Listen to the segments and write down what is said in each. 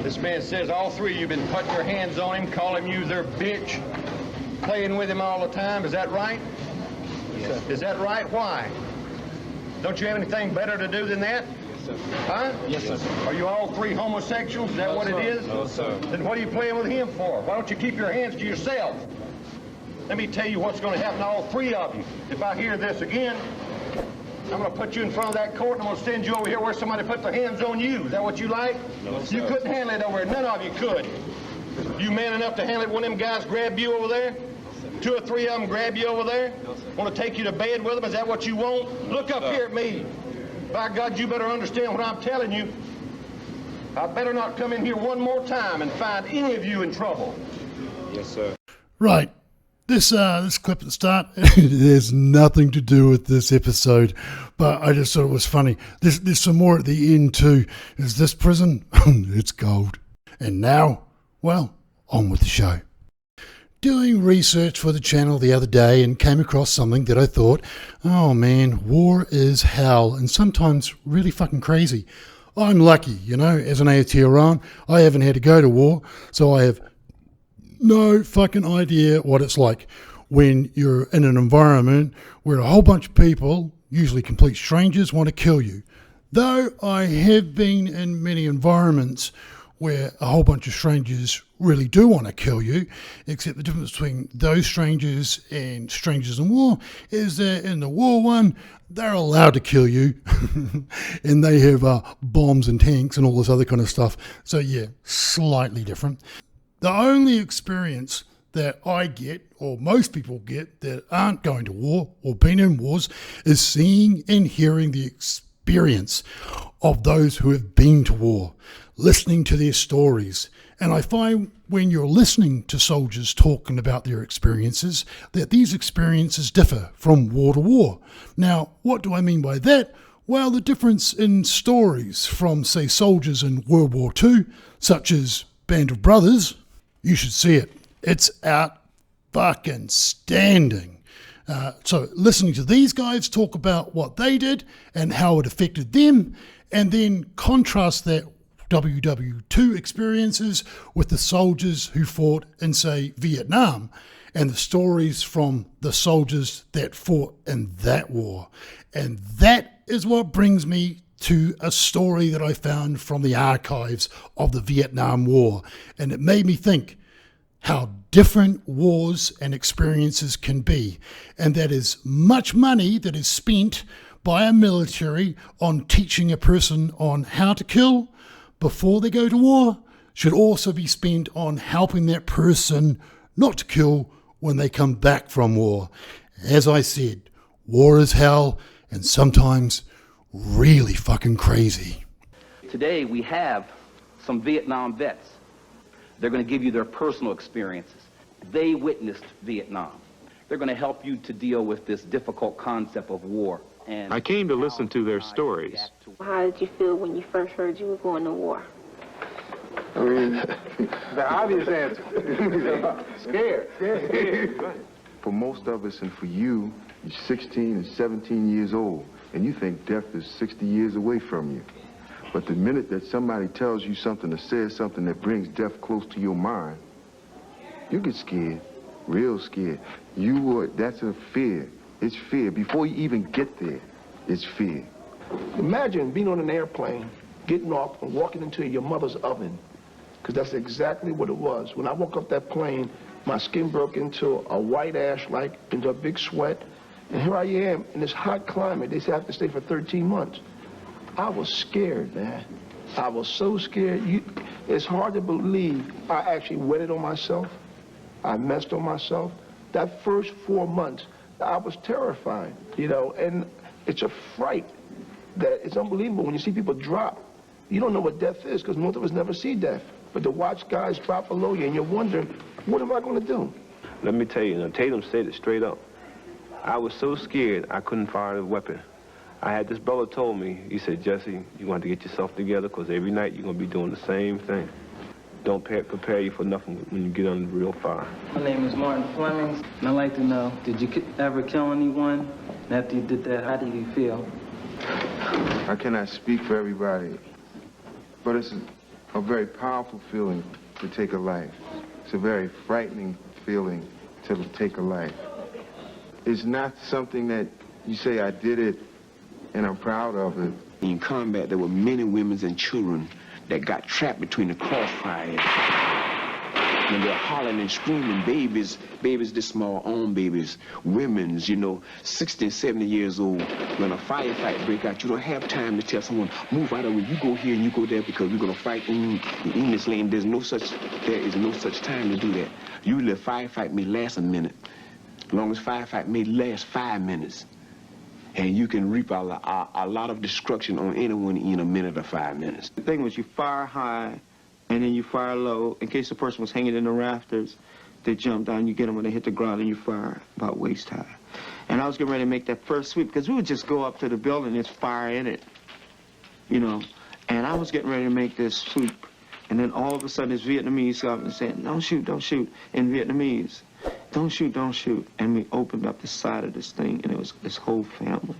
This man says all three of you have been putting your hands on him, calling you their bitch, playing with him all the time. Is that right? Yes. Is that right? Why? Don't you have anything better to do than that? Yes, sir. Huh? Yes, sir. Are you all three homosexuals? Is that what it is? No, sir. Then what are you playing with him for? Why don't you keep your hands to yourself? Let me tell you what's going to happen to all three of you. If I hear this again, I'm going to put you in front of that court and I'm going to send you over here where somebody put their hands on you. Is that what you like? No, sir. You couldn't handle it over there. None of you could. You man enough to handle it when them guys grab you over there? Two or three of them grab you over there? Want to take you to bed with them? Is that what you want? Look up here at me. By God, you better understand what I'm telling you. I better not come in here one more time and find any of you in trouble. Yes, sir. Right. This clip at the start, there's nothing to do with this episode, but I just thought it was funny. There's some more at the end too. Is this prison? It's gold. And now, well, on with the show. Doing research for the channel the other day and came across something that I thought, oh man, war is hell and sometimes really fucking crazy. I'm lucky, you know, as an AOT Iran, I haven't had to go to war, so I have no fucking idea what it's like when you're in an environment where a whole bunch of people, usually complete strangers, want to kill you. Though I have been in many environments where a whole bunch of strangers really do want to kill you, except the difference between those strangers and strangers in war is that in the war one, they're allowed to kill you and they have bombs and tanks and all this other kind of stuff. So yeah, slightly different. The only experience that I get, or most people get that aren't going to war or been in wars, is seeing and hearing the experience of those who have been to war, listening to their stories. And I find when you're listening to soldiers talking about their experiences, that these experiences differ from war to war. Now, what do I mean by that? Well, the difference in stories from, say, soldiers in World War II, such as Band of Brothers, you should see it. It's out fucking standing. So listening to these guys talk about what they did and how it affected them, and then contrast that WW2 experiences with the soldiers who fought in, say, Vietnam, and the stories from the soldiers that fought in that war. And that is what brings me to a story that I found from the archives of the Vietnam War. And it made me think how different wars and experiences can be. And that is much money that is spent by a military on teaching a person on how to kill before they go to war should also be spent on helping that person not to kill when they come back from war. As I said, war is hell and sometimes really fucking crazy. Today we have some Vietnam vets. They're going to give you their personal experiences. They witnessed Vietnam. They're going to help you to deal with this difficult concept of war. And I came to listen to their stories. How did you feel when you first heard you were going to war? I mean, the obvious answer. Scared. For most of us and for you, you're 16 and 17 years old, and you think death is 60 years away from you. But the minute that somebody tells you something or says something that brings death close to your mind, you get scared, real scared. That's a fear. It's fear. Before you even get there, it's fear. Imagine being on an airplane, getting off and walking into your mother's oven, because that's exactly what it was. When I woke up that plane, my skin broke into a white ash, like into a big sweat, and here I am in this hot climate. They say I have to stay for 13 months. I was scared, man. I was so scared. It's hard to believe I actually wetted on myself. I messed on myself. That first 4 months, I was terrified, you know, and it's a fright that it's unbelievable. When you see people drop, you don't know what death is because most of us never see death. But to watch guys drop below you and you're wondering, what am I going to do? Let me tell you, Tatum said it straight up. I was so scared I couldn't fire the weapon. I had this brother told me, he said, Jesse, you want to get yourself together because every night you're going to be doing the same thing. Don't prepare you for nothing when you get under the real fire. My name is Martin Fleming, and I'd like to know, did you ever kill anyone? And after you did that, how did you feel? I cannot speak for everybody, but a very powerful feeling to take a life. It's a very frightening feeling to take a life. It's not something that you say, I did it and I'm proud of it. In combat, there were many women and children that got trapped between the crossfires. And they're hollering and screaming, babies this small, own babies, women's, 60 and 70 years old. When a firefight break out, you don't have time to tell someone, move out of the way, you go here and you go there because we're gonna fight in this lane. There is no such time to do that. Usually a firefight may last a minute. Longest firefight may last 5 minutes. And you can reap a lot of destruction on anyone in a minute or 5 minutes. The thing was, you fire high, and then you fire low. In case the person was hanging in the rafters, they jump down, you get them when they hit the ground, and you fire about waist high. And I was getting ready to make that first sweep, because we would just go up to the building and just fire in it, And I was getting ready to make this sweep. And then all of a sudden, this Vietnamese got up and said, don't shoot, in Vietnamese. Don't shoot. And we opened up the side of this thing, and it was this whole family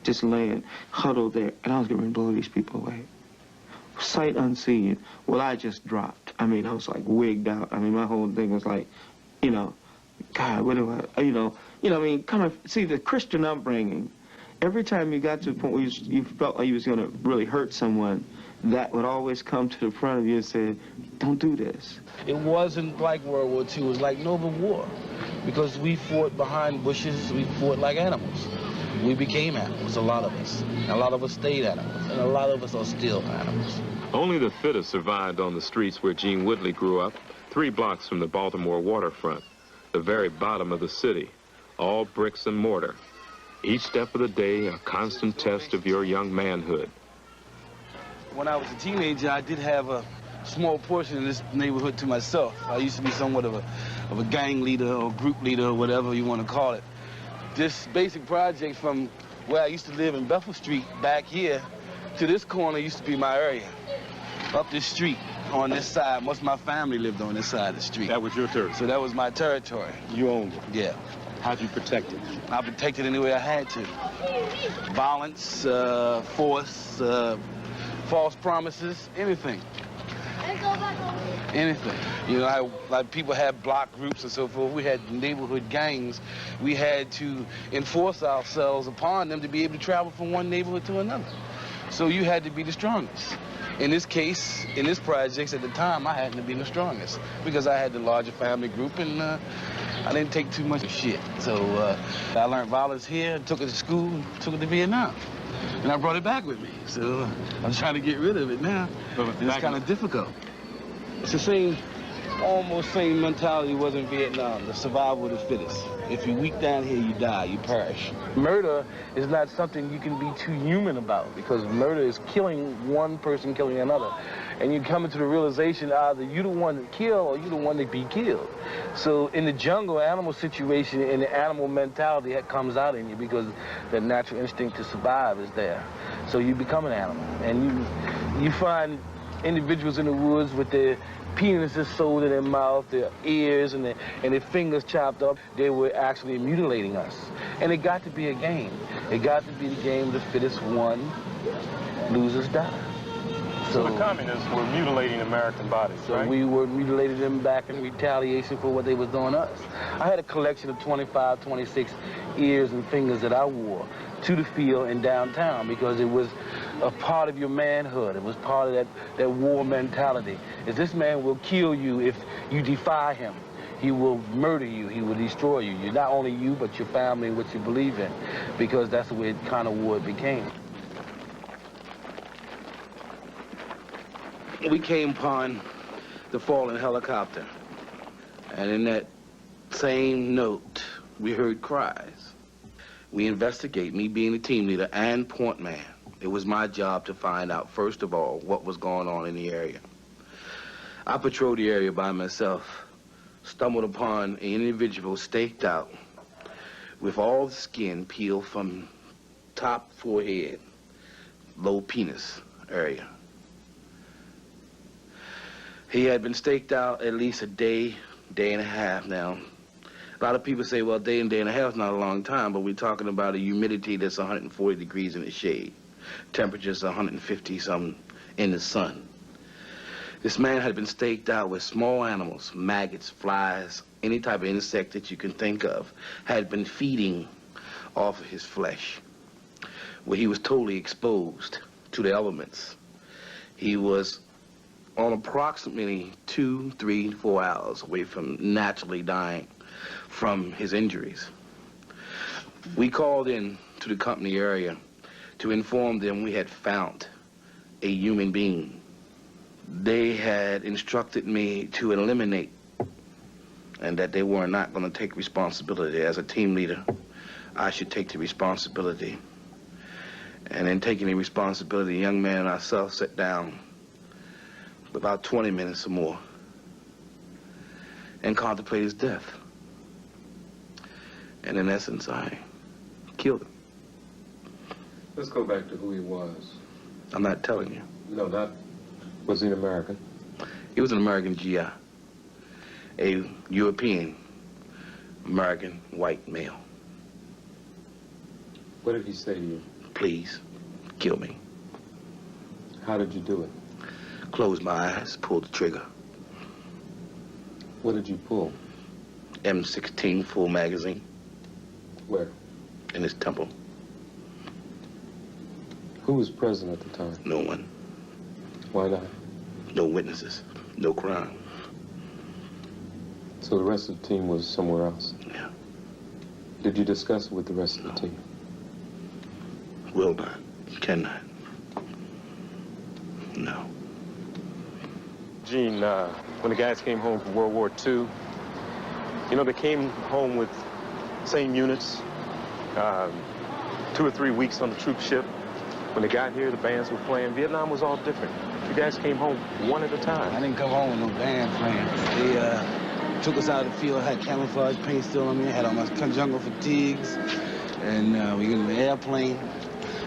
just laying, huddled there. And I was getting ready to blow these people away. Sight unseen. Well, I just dropped. I was like wigged out. My whole thing was like, God, what do I, see, the Christian upbringing, every time you got to the point where you felt like you was going to really hurt someone, that would always come to the front of you and say, don't do this. It wasn't like World War II. It was like Nova War, because we fought behind bushes. We fought like animals. We became animals, a lot of us. A lot of us stayed animals, and a lot of us are still animals. Only the fittest survived on the streets where Gene Whitley grew up, 3 blocks from the Baltimore waterfront, the very bottom of the city, all bricks and mortar. Each step of the day, a constant test of your young manhood. When I was a teenager, I did have a small portion of this neighborhood to myself. I used to be somewhat of a gang leader or group leader or whatever you want to call it. This basic project from where I used to live in Bethel Street back here to this corner used to be my area. Up this street on this side, most of my family lived on this side of the street. That was your territory? So that was my territory. You owned it? Yeah. How'd you protect it? I protected it any way I had to. Violence, force, false promises, anything. Anything. Like people had block groups and so forth. We had neighborhood gangs. We had to enforce ourselves upon them to be able to travel from one neighborhood to another. So you had to be the strongest. In this case, in this project, at the time, I happened to be the strongest because I had the larger family group and I didn't take too much of shit. So I learned violence here, took it to school, took it to Vietnam. And I brought it back with me. So I'm trying to get rid of it now. And it's kind of difficult. It's the same, almost same mentality was in Vietnam, the survival of the fittest. If you're weak down here, you die, you perish. Murder is not something you can be too human about because murder is killing one person, killing another. And you come into the realization either you're the one to kill or you're the one to be killed. So in the jungle, animal situation and the animal mentality that comes out in you because the natural instinct to survive is there. So you become an animal. And you find individuals in the woods with their penises sewed in their mouth, their ears and their fingers chopped up. They were actually mutilating us. And it got to be a game. It got to be the game the fittest won, losers die. So the communists were mutilating American bodies, so right? We were mutilating them back in retaliation for what they was doing to us. I had a collection of 25, 26 ears and fingers that I wore to the field in downtown because it was a part of your manhood. It was part of that war mentality. Is this man will kill you if you defy him. He will murder you. He will destroy you. You're not only you, but your family and what you believe in because that's the way kind of war it became. We came upon the fallen helicopter, and in that same note, we heard cries. We investigate, me being the team leader and point man. It was my job to find out, first of all, what was going on in the area. I patrolled the area by myself, stumbled upon an individual staked out with all the skin peeled from top forehead, low penis area. He had been staked out at least a day, day and a half now. A lot of people say, well, day and a half is not a long time, but we're talking about a humidity that's 140 degrees in the shade. Temperature's 150-something in the sun. This man had been staked out with small animals, maggots, flies, any type of insect that you can think of, had been feeding off of his flesh, where he was totally exposed to the elements. He was on approximately 2, 3, 4 hours away from naturally dying from his injuries. We called in to the company area to inform them we had found a human being. They had instructed me to eliminate, and that they were not going to take responsibility. As a team leader, I should take the responsibility. And in taking the responsibility, the young man and myself sat down for about 20 minutes or more and contemplated his death. And in essence, I killed him. Let's go back to who he was. I'm not telling you. No, not... Was he an American? He was an American GI. A European American white male. What did he say to you? Please, kill me. How did you do it? Closed my eyes, pulled the trigger. What did you pull? M16 full magazine. Where? In his temple. Who was present at the time? No one. Why not? No witnesses. No crime. So the rest of the team was somewhere else? Yeah. Did you discuss it with the rest of the team? Will not. Cannot. No. Gene, when the guys came home from World War II, you know, they came home with same units, 2 or 3 weeks on the troop ship. When they got here, the bands were playing. Vietnam was all different. You guys came home one at a time. I didn't come home with no band playing. They took us out of the field, had camouflage paint still on me, had on my jungle fatigues, and we got in the airplane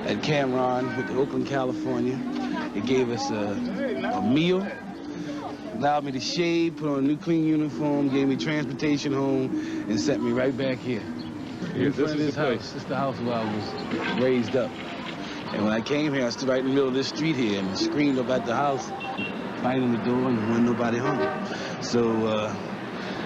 at Cameron, with Oakland, California. They gave us a meal, allowed me to shave, put on a new clean uniform, gave me transportation home, and sent me right back here. Yeah, In front of this house. This is the house where I was raised up. And when I came here, I stood right in the middle of this street here and screamed up at the house, banging on the door, and there wasn't nobody home. So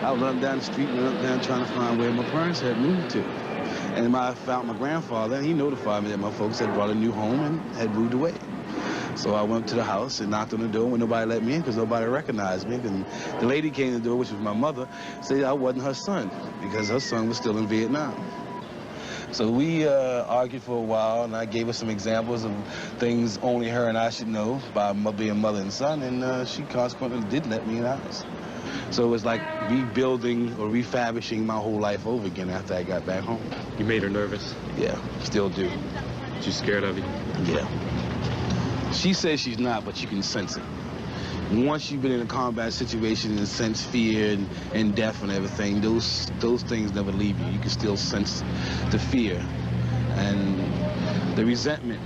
I was running down the street and up down trying to find where my parents had moved to. And I found my grandfather, and he notified me that my folks had brought a new home and had moved away. So I went to the house and knocked on the door when nobody let me in because nobody recognized me. And the lady came to the door, which was my mother, said I wasn't her son because her son was still in Vietnam. So we argued for a while, and I gave her some examples of things only her and I should know by being mother and son, and she consequently did let me in the house. So it was like rebuilding or refurbishing my whole life over again after I got back home. You made her nervous? Yeah, still do. She scared of you? Yeah. She says she's not, but you can sense it. Once you've been in a combat situation and sense fear and death and everything, those things never leave you. You can still sense the fear and the resentment.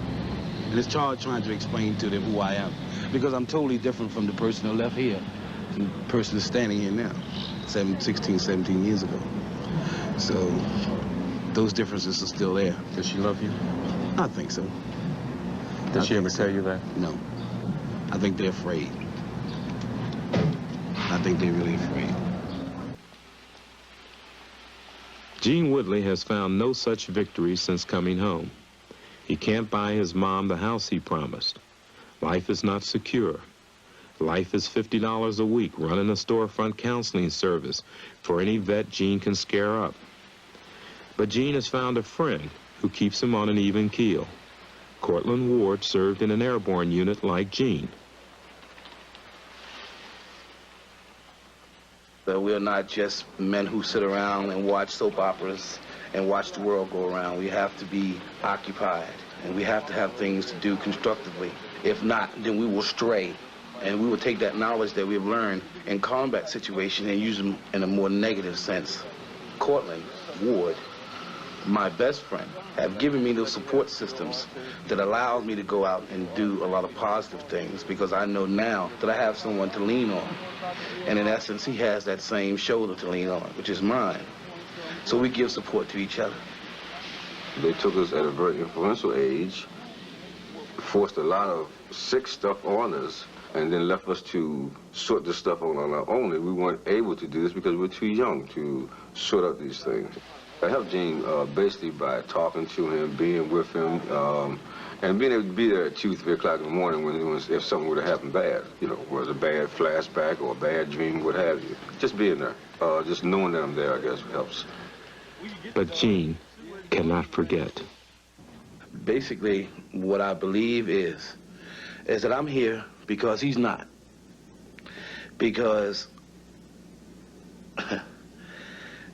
And it's hard trying to explain to them who I am, because I'm totally different from the person who left here, from the person that's standing here now, 16, 17 years ago. So those differences are still there. Does she love you? I think so. Did she ever tell you that? No. I think they're afraid. I think they're really afraid. Gene Woodley has found no such victory since coming home. He can't buy his mom the house he promised. Life is not secure. Life is $50 a week running a storefront counseling service for any vet Gene can scare up. But Gene has found a friend who keeps him on an even keel. Cortland Ward served in an airborne unit like Gene. But we're not just men who sit around and watch soap operas and watch the world go around. We have to be occupied, and we have to have things to do constructively. If not, then we will stray, and we will take that knowledge that we've learned in combat situations and use them in a more negative sense. Cortland Ward, my best friend, have given me those support systems that allows me to go out and do a lot of positive things, because I know now that I have someone to lean on. And in essence, he has that same shoulder to lean on, which is mine. So we give support to each other. They took us at a very influential age, forced a lot of sick stuff on us, and then left us to sort this stuff on our own. We weren't able to do this because we were too young to sort out these things. I helped Gene basically by talking to him, being with him, and being able to be there at 2, 3 o'clock in the morning if something would have happened bad, you know, whether it's a bad flashback or a bad dream, what have you. Just being there, just knowing that I'm there, I guess, helps. But Gene cannot forget. Basically, what I believe is that I'm here because he's not. Because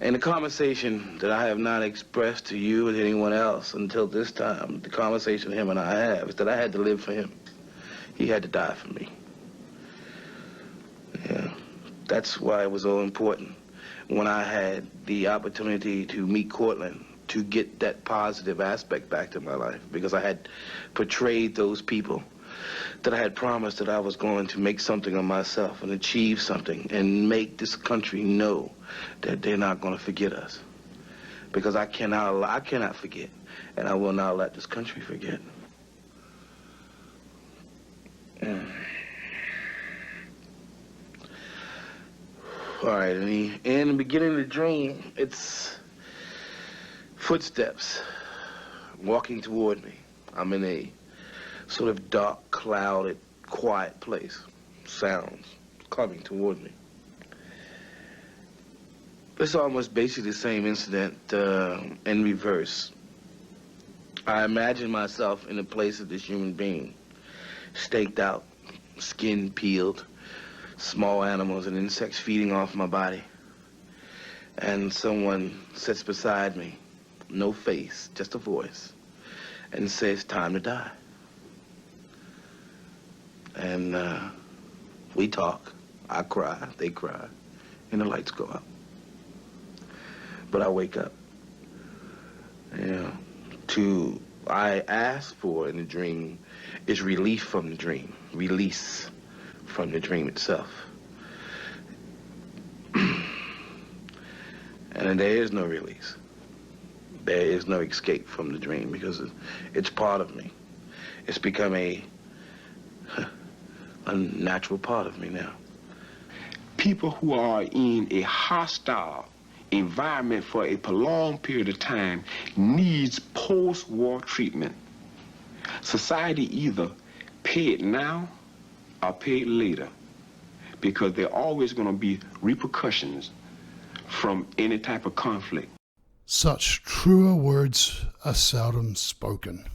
in the conversation that I have not expressed to you or to anyone else until this time, the conversation him and I have is that I had to live for him. He had to die for me. Yeah, that's why it was so important when I had the opportunity to meet Cortland to get that positive aspect back to my life, because I had portrayed those people that I had promised that I was going to make something of myself and achieve something and make this country know that they're not going to forget us. Because I cannot forget, and I will not let this country forget. All right, in the beginning of the dream, it's footsteps walking toward me. I'm in a sort of dark, clouded, quiet place. Sounds coming toward me. It's almost basically the same incident in reverse. I imagine myself in the place of this human being, staked out, skin peeled, small animals and insects feeding off my body. And someone sits beside me, no face, just a voice, and says, "Time to die." And we talk, I cry, they cry, and the lights go out. But I wake up. You know, I ask for in the dream is relief from the dream, release from the dream itself. And there is no release. There is no escape from the dream because it's part of me. It's become a natural part of me now. People who are in a hostile environment for a prolonged period of time needs post-war treatment. Society either pay it now or pay it later, because there are always going to be repercussions from any type of conflict. Such truer words are seldom spoken.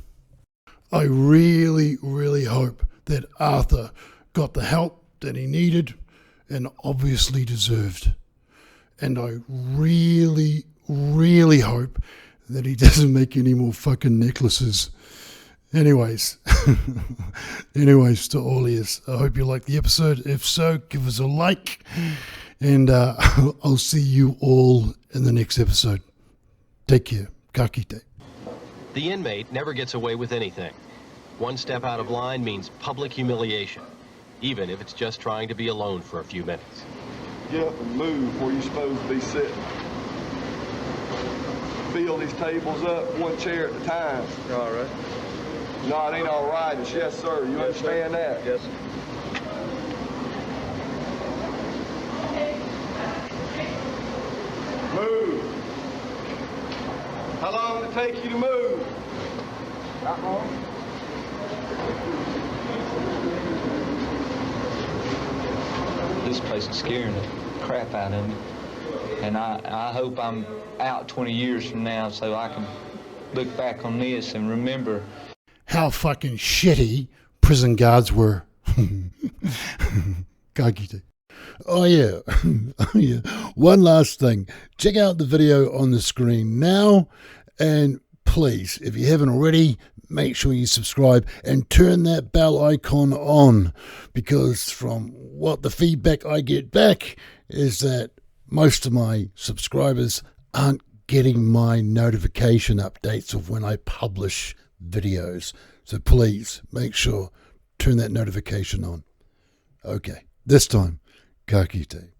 I really, really hope that Arthur got the help that he needed and obviously deserved. And I really, really hope that he doesn't make any more fucking necklaces. Anyways, to all ears, I hope you liked the episode. If so, give us a like, and I'll see you all in the next episode. Take care. Ka kite. The inmate never gets away with anything. One step out of line means public humiliation, even if it's just trying to be alone for a few minutes. Get up and move where you're supposed to be sitting. Fill these tables up one chair at a time. All right. No, it ain't all right. It's yes, sir. You understand that? Yes, sir. Move. How long did it take you to move? Not long. This place is scaring the crap out of me. And I hope I'm out 20 years from now so I can look back on this and remember how fucking shitty prison guards were. Oh yeah. One last thing. Check out the video on the screen now, and please, if you haven't already, make sure you subscribe and turn that bell icon on, because from what the feedback I get back is that most of my subscribers aren't getting my notification updates of when I publish videos. So please make sure turn that notification on. Okay, this time, ka kite.